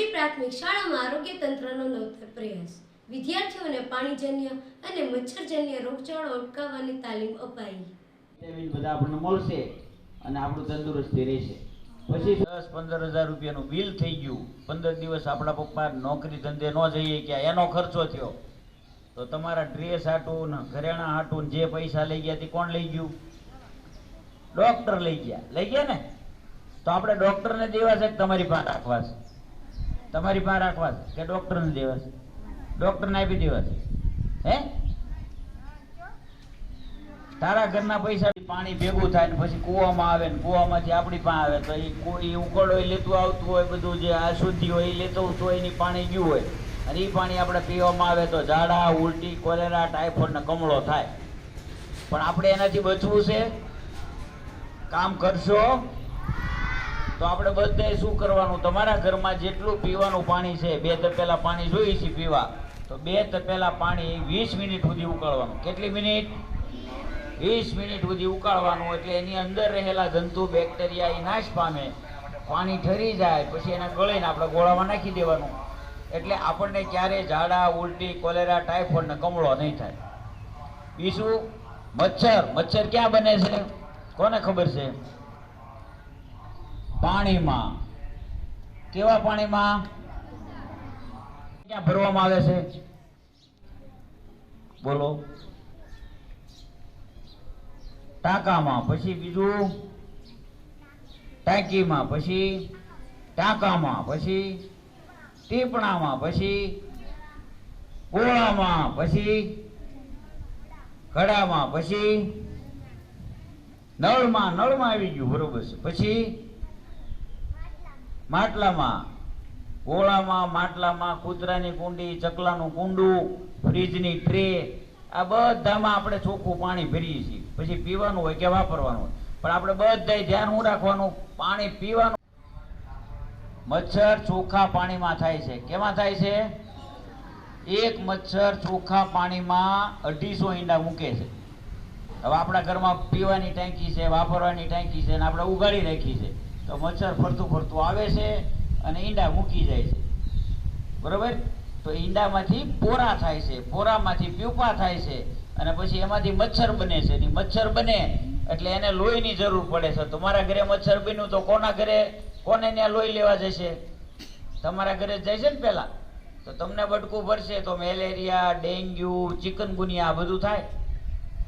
મોરબી પ્રાથમિક શાળામાં આરોગ્ય તંત્રનો નવતર પ્રયાસ. વિદ્યાર્થીઓને પાણીજન્ય અને મચ્છરજન્ય રોગચાળો અટકાવવાની તાલીમ અપાઈ. બધા આપણને મળશે અને આપણું તંદુરસ્તી રહેશે. પછી 10-15 હજાર રૂપિયાનું બિલ થઈ ગયું. 15 દિવસ આપણા પપ્પા નોકરી ધંધે ન જઈએ કે એનો ખર્ચો થયો, તો તમારા ડ્રેસ હાટું ઘરેણા હાટું જે પૈસા લઈ ગયા તે કોણ લઈ ગયું? ડોક્ટર લઈ ગયા ને. તો આપણે ડોક્ટરને દેવા છે કે તમારી પાસે રાખવા છે? તમારી પાસે રાખવા છે કે ડોક્ટરને દેવા છે? ડોક્ટરને આપી દેવા છે. હે, તારા ઘરના પૈસા પાણી ભેગું થાય ને પછી કૂવામાં આવે ને કૂવામાંથી આપણી પાસે આવે તો એ કોઈ ઉકળો લેતું આવતું હોય, બધું જે અશુદ્ધિ હોય એ લેતું આવતું હોય, એની પાણી ગયું હોય અને એ પાણી આપણે પીવામાં આવે તો ઝાડા, ઉલટી, કોલેરા, ટાઇફોઇડ ને કમળો થાય. પણ આપણે એનાથી બચવું છે. કામ કરશો તો આપણે બધાએ શું કરવાનું? તમારા ઘરમાં જેટલું પીવાનું પાણી છે, 2 તપેલા પાણી જોઈએ છે પીવા, તો 2 તપેલા પાણી 20 મિનિટ સુધી ઉકાળવાનું. કેટલી મિનિટ? 20 મિનિટ સુધી ઉકાળવાનું. એટલે એની અંદર રહેલા જંતુ, બેક્ટેરિયા એ નાશ પામે, પાણી ઠરી જાય, પછી એને ગળીને આપણે ગોળામાં નાખી દેવાનું. એટલે આપણને ક્યારેય ઝાડા, ઉલટી, કોલેરા, ટાઇફોઇડ ને કમળો નહીં થાય. બીજું, મચ્છર ક્યાં બને છે? કોને ખબર છે? પાણીમાં. કેવા પાણીમાં? ક્યાં ભરવામાં આવે છે? બોલો. ટાંકામાં. પછી બીજું ટાંકીમાં, પછી ટાંકામાં, પછી ટીપણામાં, પછી ગોળામાં, પછી ઘડામાં, પછી નળમાં આવી ગયું, બરોબર છે. પછી માટલામાં, ગોળામાં, માટલામાં, કૂતરાની કુંડી, ચકલાનું કુંડું, ફ્રીજની ટ્રે, આ બધામાં આપણે ચોખ્ખું પાણી ભરીએ છીએ. પછી પીવાનું હોય કે વાપરવાનું હોય, પણ આપણે બધાય ધ્યાન શું રાખવાનું? પાણી પીવાનું. મચ્છર ચોખ્ખા પાણીમાં થાય છે. કેમાં થાય છે? એક મચ્છર ચોખ્ખા પાણીમાં 250 ઈંડા મૂકે છે. હવે આપણા ઘરમાં પીવાની ટાંકી છે, વાપરવાની ટાંકી છે, અને આપણે ઉગાડી રાખી છે, તો મચ્છર ફરતું આવે છે અને ઈંડા મૂકી જાય છે, બરોબર? તો ઈંડામાંથી પોરા થાય છે, પોરામાંથી પ્યુપા થાય છે, અને પછી એમાંથી મચ્છર બને છે. મચ્છર બને એટલે એને લોહીની જરૂર પડે છે. તમારા ઘરે મચ્છર બન્યું તો કોને ત્યાં લોહી લેવા જશે? તમારા ઘરે જ જાય છે ને પહેલા. તો તમને બટકું ભરશે તો મેલેરિયા, ડેન્ગ્યુ, ચિકનગુનિયા બધું થાય.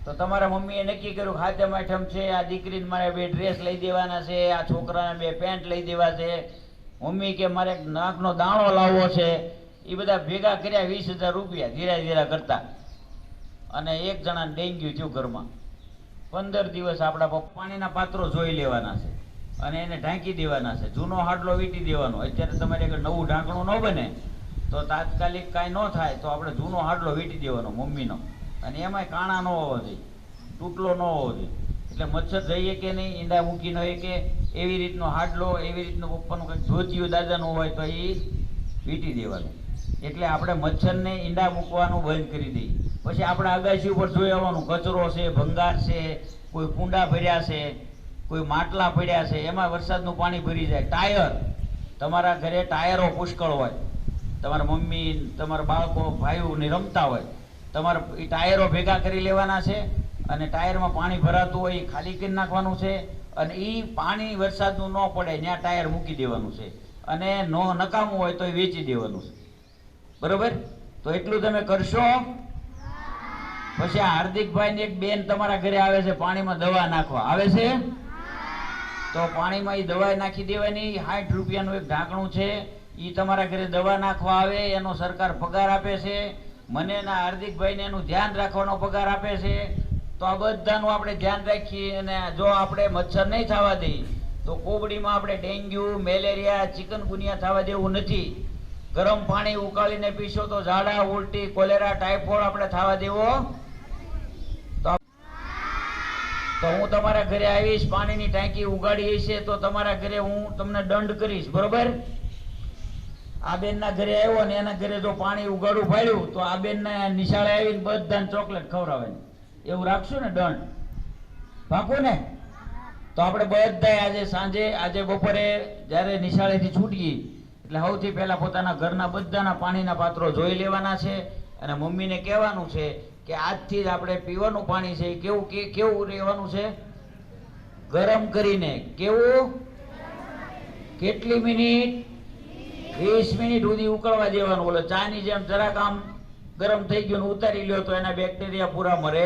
તો તમારા મમ્મીએ નક્કી કર્યું હાથમ આઠમ છે, આ દીકરીને મારે 2 ડ્રેસ લઈ દેવાના છે, આ છોકરાને 2 પેન્ટ લઈ દેવા છે, મમ્મી કે મારે નાકનો દાણો લાવવો છે. એ બધા ભેગા કર્યા 20,000 રૂપિયા ધીરા કરતા, અને એક જણાને ડેન્ગ્યુ થયું ઘરમાં. 15 દિવસ આપણા પાણીના પાત્રો જોઈ લેવાના છે અને એને ઢાંકી દેવાના છે. જૂનો હાડલો વીટી દેવાનો. અત્યારે તમારે એક નવું ઢાંકણું ન બને તો તાત્કાલિક કાંઈ ન થાય તો આપણે જૂનો હાડલો વીટી દેવાનો મમ્મીનો, અને એમાંય કાણા ન હોવો જોઈએ, તૂટલો ન હોવો જોઈએ. એટલે મચ્છર જઈએ કે નહીં, ઈંડા મૂકી ન હોય કે એવી રીતનો હાડલો, એવી રીતનું પપ્પાનું કંઈક જોતિયું દાદાનું હોય તો એ વીટી દેવાનું. એટલે આપણે મચ્છરને ઈંડા મૂકવાનું બંધ કરી દઈએ. પછી આપણે અગાસી ઉપર જોઈ આવવાનું, કચરો છે, ભંગાર છે, કોઈ કુંડા ભર્યા છે, કોઈ માટલા પડ્યા છે, એમાં વરસાદનું પાણી ભરી જાય. ટાયર, તમારા ઘરે ટાયરો પુષ્કળ હોય, તમારા મમ્મી, તમારા બાળકો, ભાઈઓને રમતા હોય, તમારે એ ટાયરો ભેગા કરી લેવાના છે, અને ટાયરમાં પાણી ભરાતું હોય એ ખાલી કરી નાખવાનું છે, અને એ પાણી વરસાદનું ન પડે ત્યાં ટાયર મૂકી દેવાનું છે, અને નકામું હોય તો એ વેચી દેવાનું છે, બરોબર? તો એટલું તમે કરશો. પછી આ હાર્દિકભાઈ ને એક બેન તમારા ઘરે આવે છે પાણીમાં દવા નાખવા આવે છે, તો પાણીમાં એ દવા નાખી દેવાની. 60 રૂપિયાનું એક ઢાંકણું છે, એ તમારા ઘરે દવા નાખવા આવે, એનો સરકાર પગાર આપે છે. મને ના હાર્દિકભાઈને એનું ધ્યાન રાખવાનો પગાર આપે છે. તો આ બધાનું આપણે ધ્યાન રાખીએ, અને જો આપણે મચ્છર નહીં થવા દઈએ તો કોબડીમાં આપણે ડેન્ગ્યુ, મેલેરિયા, ચિકનગુનિયા થવા દેવું નથી. ગરમ પાણી ઉકાળીને પીશો તો ઝાડા, ઉલટી, કોલેરા, ટાઇફોઇડ આપણે થવા દેવો. તો હું તમારા ઘરે આવીશ, પાણીની ટાંકી ઉગાડી હશે તો તમારા ઘરે હું તમને દંડ કરીશ, બરોબર? આ બેનના ઘરે આવ્યો ને એના ઘરે જો પાણી ઉગાડું પાડ્યું તો આ બેનના નિશાળે આવીને બધાને ચોકલેટ ખવડાવે, એવું રાખશું ને દંડ? પાકું ને? તો આપણે બધા આજે સાંજે, આજે બપોરે જ્યારે નિશાળેથી છૂટીએ એટલે સૌથી પહેલા પોતાના ઘરના બધાના પાણીના પાત્રો જોઈ લેવાના છે અને મમ્મીને કહેવાનું છે કે આજથી જ આપણે પીવાનું પાણી છે એ કેવું રહેવાનું છે? ગરમ કરીને. કેવું? કેટલી મિનિટ? 20 મિનિટ સુધી ઉકળવા દેવાનું. ઓલો ચાની જેમ જરાક આમ ગરમ થઈ ગયું ને ઉતારી લ્યો તો એના બેક્ટેરિયા પૂરા મરે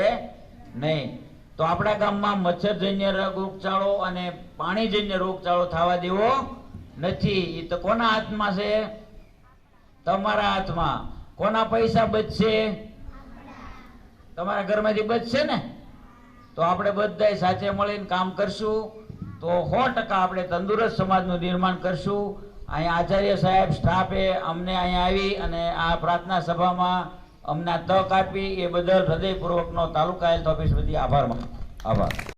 નહીં. તો આપણા ગામમાં મચ્છરજન્ય રોગચાળો અને પાણીજન્ય રોગચાળો થવા દેવો નથી. એ તો કોના હાથમાં છે? તમારા હાથમાં. કોના પૈસા બચશે? તમારા ઘરમાંથી બચશે ને? તો આપણે બધાય સાથે મળીને કામ કરશું તો 100% આપણે તંદુરસ્ત સમાજનું નિર્માણ કરશું. અહીંયા આચાર્ય સાહેબ સ્ટાફે અમને અહીંયા આવી અને આ પ્રાર્થના સભામાં અમને તક આપી એ બદલ હૃદયપૂર્વકનો તાલુકા હેલ્થ ઓફિસ વતી આભાર.